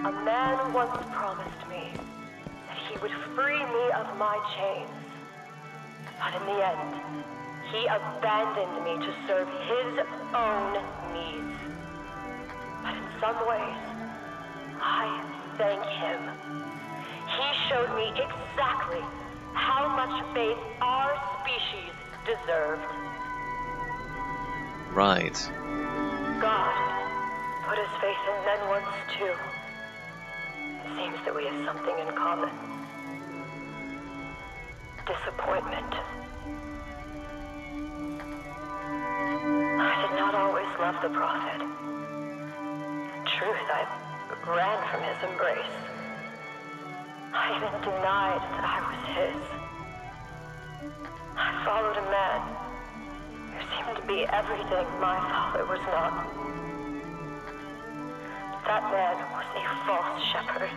A man once promised me that he would free me of my chains. But in the end, he abandoned me to serve his own needs. But in some ways, I thank him. He showed me exactly how much faith our species deserved. Right. God put his faith in men once too. It seems that we have something in common. Disappointment. I did not always love the prophet. In truth, I ran from his embrace. I even denied that I was his. I followed a man who seemed to be everything my father was not. That man was a false shepherd.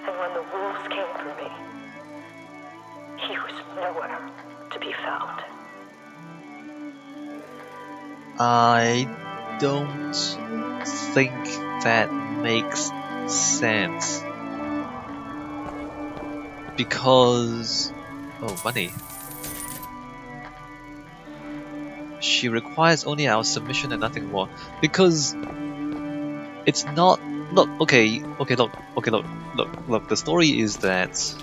And when the wolves came for me, he was nowhere to be found. I don't think that makes sense. Because... oh, money. She requires only our submission and nothing more. Because... it's not... look, look, the story is that...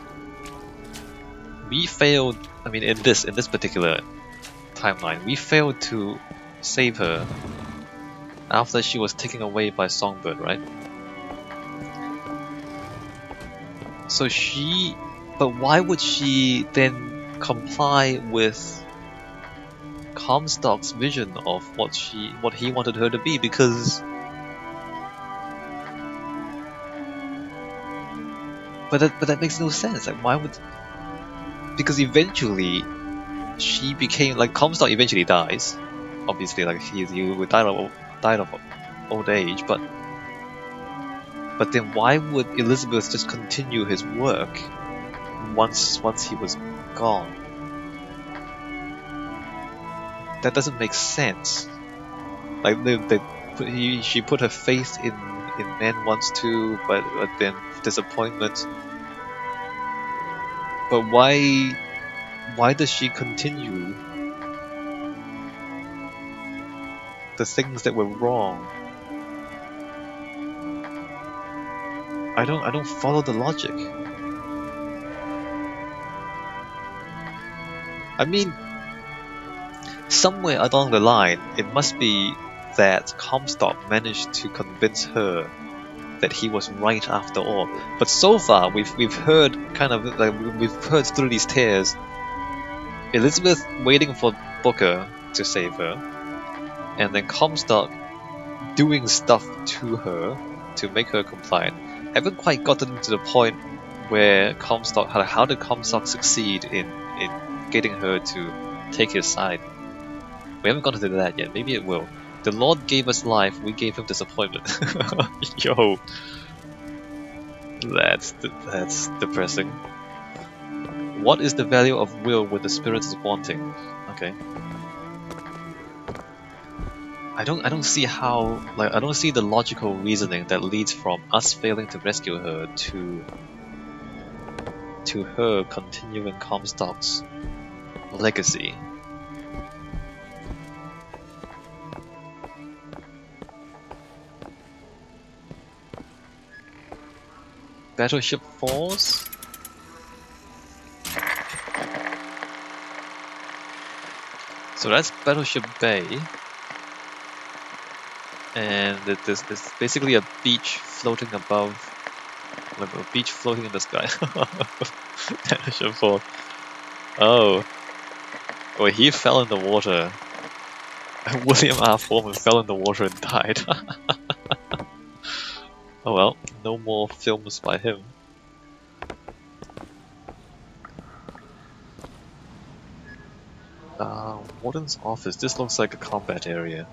we failed, I mean in this particular timeline, we failed to save her after she was taken away by Songbird, right? So but why would she then comply with Comstock's vision of what he wanted her to be? Because but that makes no sense. Like, why would? Because eventually she became like Comstock eventually dies. Obviously, like he died of old age, but then why would Elizabeth just continue his work once he was gone? That doesn't make sense. Like she put her faith in men once too, but then disappointment. But why does she continue the things that were wrong? I don't follow the logic. I mean, somewhere along the line, it must be that Comstock managed to convince her that he was right after all. But so far, we've heard kind of like we've heard through these tears, Elizabeth waiting for Booker to save her, and then Comstock doing stuff to her to make her compliant. Haven't quite gotten to the point where Comstock, how did Comstock succeed in getting her to take his side? We haven't gotten to that yet. Maybe it will. The Lord gave us life, we gave him disappointment. Yo, that's depressing. What is the value of will when the spirit is wanting? Okay. I don't see how, like, I don't see the logical reasoning that leads from us failing to rescue her to her continuing Comstock's legacy. Battleship Force? So that's Battleship Bay. And there's basically a beach floating above, like a beach floating in the sky. Battleship Force. Oh. Well, he fell in the water. William R. Foreman fell in the water and died. Oh well, no more films by him. Warden's office. This looks like a combat area.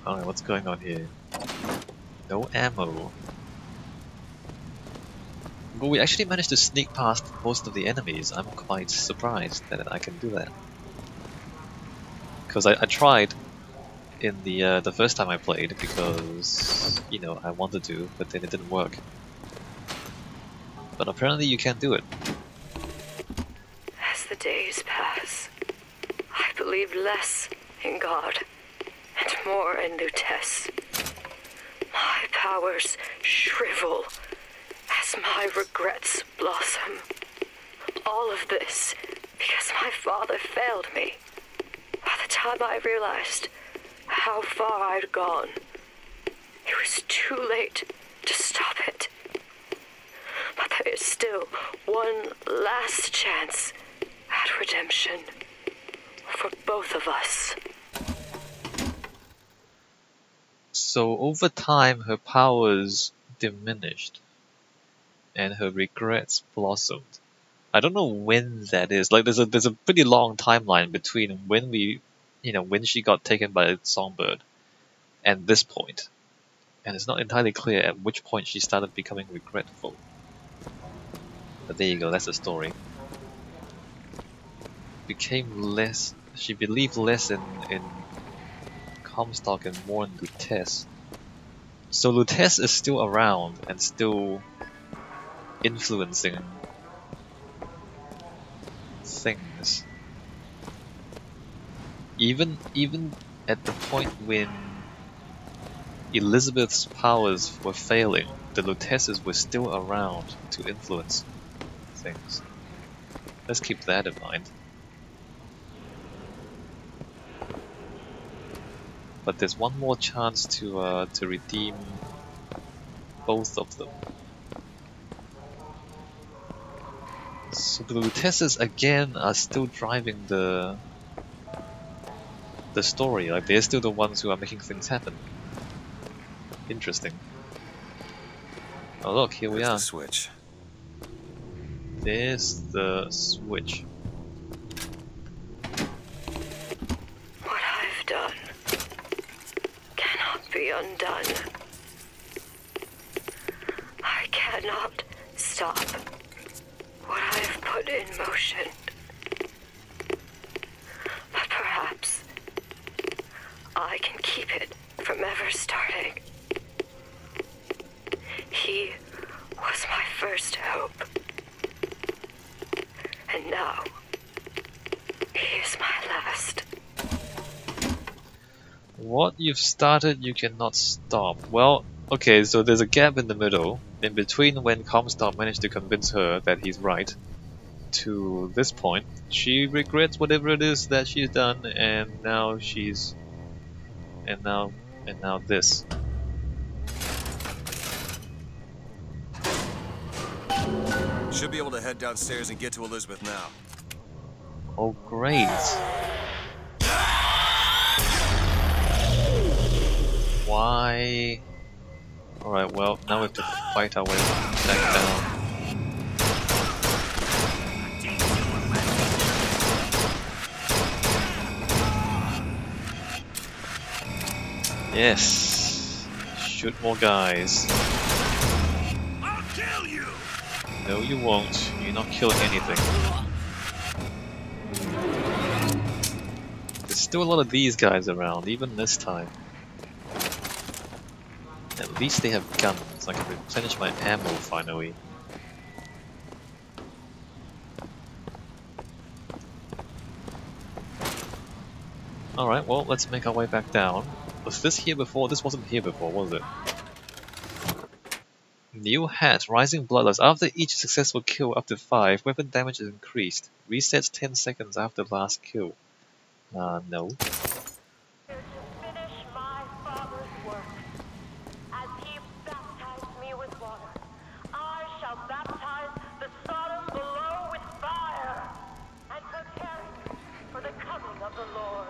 Alright, what's going on here? No ammo. But we actually managed to sneak past most of the enemies. I'm quite surprised that I can do that. Because I tried in the first time I played because you know I wanted to, but then it didn't work. But apparently you can do it. As the days pass, I believe less in God and more in Lutece. My powers shrivel as my regrets blossom. All of this because my father failed me. By the time I realized how far I'd gone, it was too late to stop it. But there is still one last chance at redemption for both of us. So over time her powers diminished and her regrets blossomed. I don't know when that is. Like there's a pretty long timeline between when when she got taken by Songbird and this point. And it's not entirely clear at which point she started becoming regretful. But there you go, that's the story. She believed less in Comstock and more in Lutece. So Lutece is still around and still influencing things. Even at the point when Elizabeth's powers were failing, the Luteces were still around to influence things. Let's keep that in mind. But there's one more chance to redeem both of them. So the Luteces again are still driving the story. Like they're still the ones who are making things happen. Interesting. Oh look, here we are. The switch. There's the switch. What I've done cannot be undone. I cannot stop what I have put in motion. But perhaps I can keep it from ever starting. He was my first hope. And now, he is my last. What you've started, you cannot stop. Well, okay, so there's a gap in the middle, in between when Comstock managed to convince her that he's right, to this point. She regrets whatever it is that she's done, and now she's... and now this. Should be able to head downstairs and get to Elizabeth now. Oh, great. Why? Alright, well, now we have to fight our way back down. Yes. Shoot more guys. I'll kill you. No, you won't. You're not killing anything. There's still a lot of these guys around, even this time. At least they have guns. I can replenish my ammo finally. Alright, well, let's make our way back down. Was this here before? This wasn't here before, was it? New hat, rising bloodlust. After each successful kill up to 5, weapon damage is increased. Resets 10 seconds after last kill. No. Finish my father's work. As he baptized me with water, I shall baptize the Sodom below with fire, and prepare it for the coming of the Lord.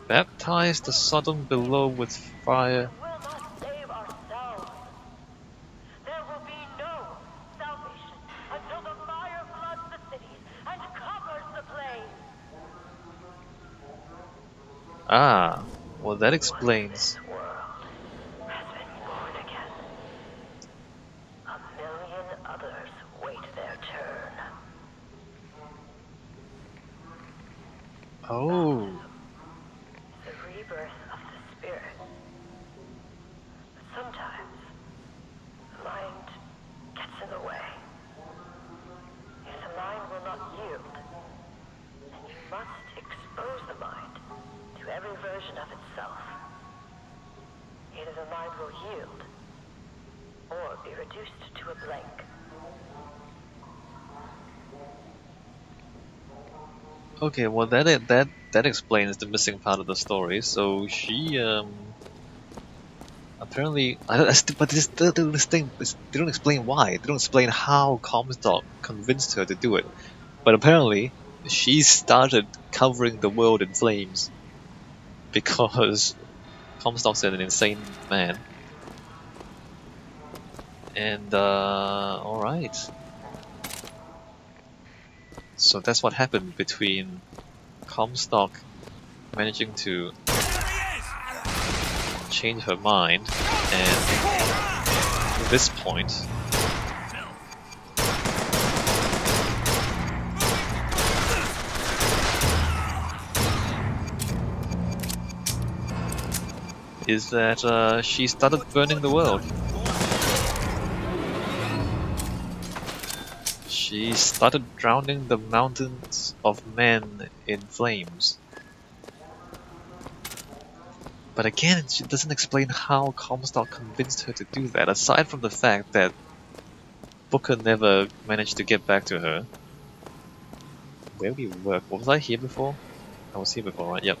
Baptize the Sodom below with fire. We will not save ourselves. There will be no salvation until the fire floods the cities and covers the plain. Ah, well that explains. This world has been born again. A million others wait their turn. Oh. rebirth of the spirit. But sometimes, the mind gets in the way. If the mind will not yield, then you must expose the mind to every version of itself. Either the mind will yield, or be reduced to a blank. Okay, well that explains the missing part of the story. So she apparently, but they don't explain why. They don't explain how Comstock convinced her to do it. But apparently, she started covering the world in flames because Comstock's an insane man. And all right. So that's what happened between Comstock managing to change her mind, and at this point, is that she started burning the world. She started drowning the mountains of men in flames. But again, she doesn't explain how Comstock convinced her to do that, aside from the fact that Booker never managed to get back to her. Where we work? Was I here before? I was here before, right? Yep.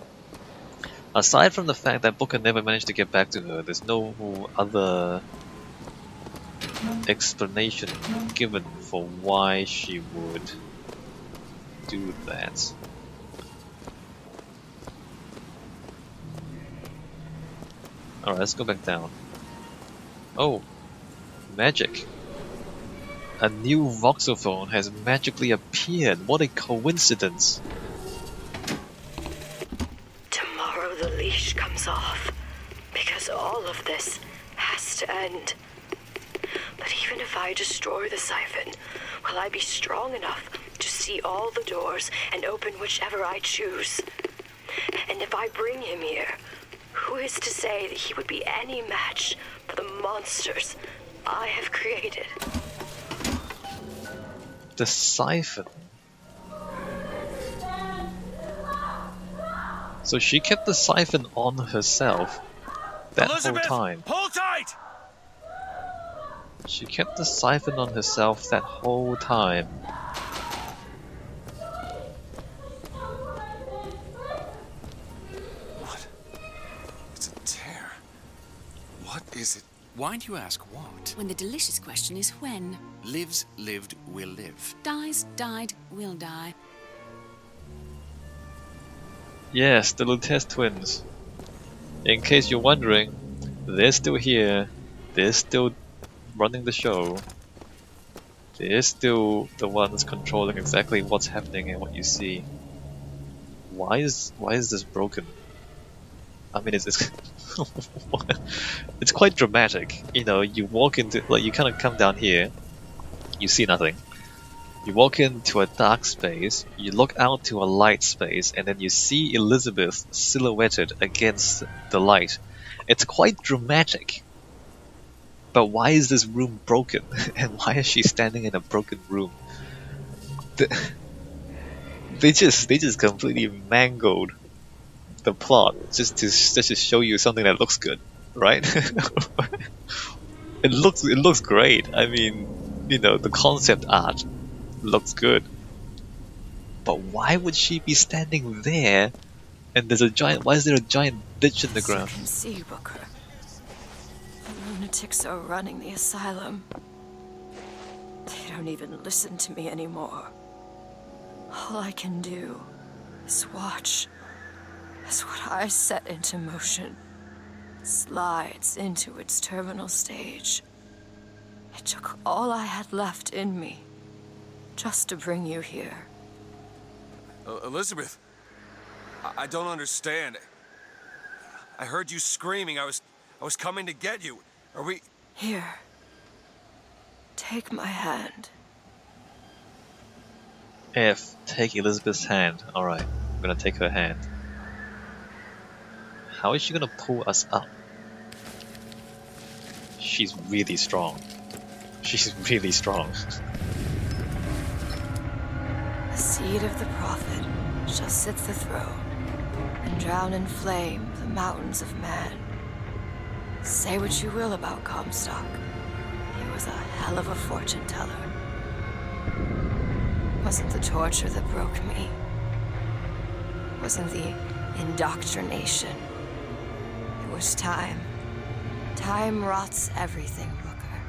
Aside from the fact that Booker never managed to get back to her, there's no other explanation given for why she would do that. Alright, let's go back down. Oh, magic. A new voxophone has magically appeared. What a coincidence. Tomorrow the leash comes off, because all of this has to end. But even if I destroy the siphon, will I be strong enough to see all the doors and open whichever I choose? And if I bring him here, who is to say that he would be any match for the monsters I have created? The siphon. So she kept the siphon on herself that Elizabeth, whole time. Hold tight! She kept the siphon on herself that whole time. What? It's a tear. What is it? Why do you ask what? When the delicious question is when. Lives, lived, will live. Dies, died, will die. Yes, the Lutez twins. In case you're wondering, they're still here. They're still running the show. They're still the ones controlling exactly what's happening and what you see. Why is this broken? I mean, it's it's quite dramatic. You know, you walk into, like, you kind of come down here, you see nothing. You walk into a dark space, you look out to a light space, and then you see Elizabeth silhouetted against the light. It's quite dramatic. But why is this room broken? And why is she standing in a broken room? They just completely mangled the plot just to show you something that looks good, right? It looks great. I mean, you know, the concept art looks good. But why would she be standing there? And there's a giant. Why is there a giant ditch in the ground? You can see, Booker. The lunatics are running the asylum. They don't even listen to me anymore. All I can do is watch as what I set into motion slides into its terminal stage. It took all I had left in me just to bring you here. Elizabeth, I don't understand. I heard you screaming. I was coming to get you. Are we... Here. Take my hand. F, take Elizabeth's hand. Alright, I'm gonna take her hand. How is she gonna pull us up? She's really strong. She's really strong. The seed of the prophet shall sit the throne and drown in flame the mountains of man. Say what you will about Comstock. He was a hell of a fortune teller. Wasn't the torture that broke me. Wasn't the indoctrination. It was time. Time rots everything, Booker.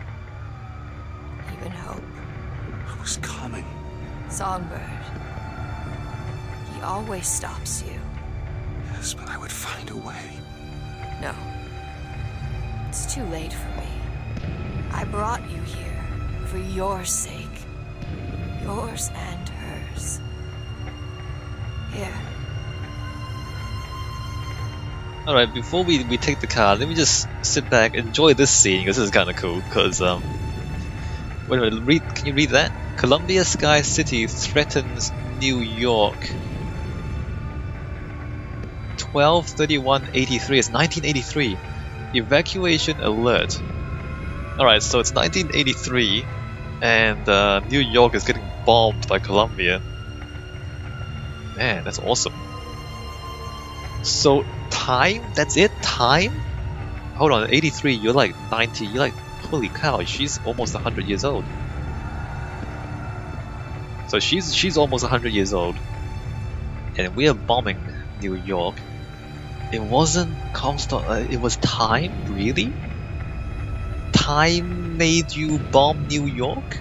Even hope. I was coming. Songbird. He always stops you. Yes, but I would find a way. No. It's too late for me. I brought you here for your sake. Yours and hers. Here. Alright, before we take the car, let me just sit back, enjoy this scene, because this is kind of cool, because, wait a minute, can you read that? Columbia Sky City threatens New York. 12/31/83, it's 1983. Evacuation alert. Alright, so it's 1983, and New York is getting bombed by Columbia. Man, that's awesome. So, time? That's it? Time? Hold on, 83, you're like 90, you're like, holy cow, she's almost 100 years old. So she's almost 100 years old. And we are bombing New York. It wasn't Comstock, it was time? Really? Time made you bomb New York?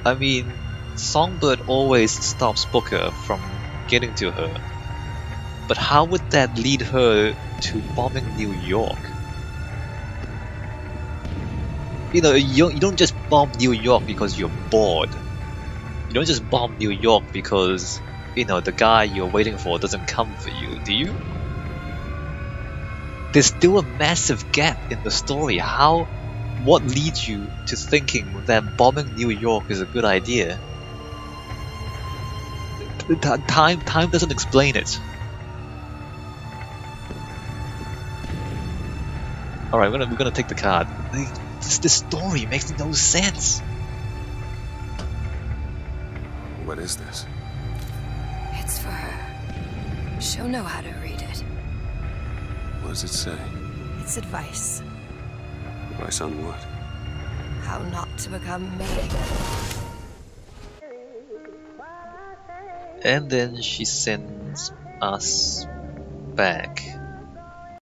I mean, Songbird always stops Booker from getting to her. But how would that lead her to bombing New York? You know, you don't just bomb New York because you're bored. You don't just bomb New York because, you know, the guy you're waiting for doesn't come for you, do you? There's still a massive gap in the story. What leads you to thinking that bombing New York is a good idea? Time doesn't explain it. Alright, we're gonna take the card. This story makes no sense. What is this? It's for her. She'll know how to read it. What does it say? It's advice. Advice on what? How not to become me. And then she sends us back.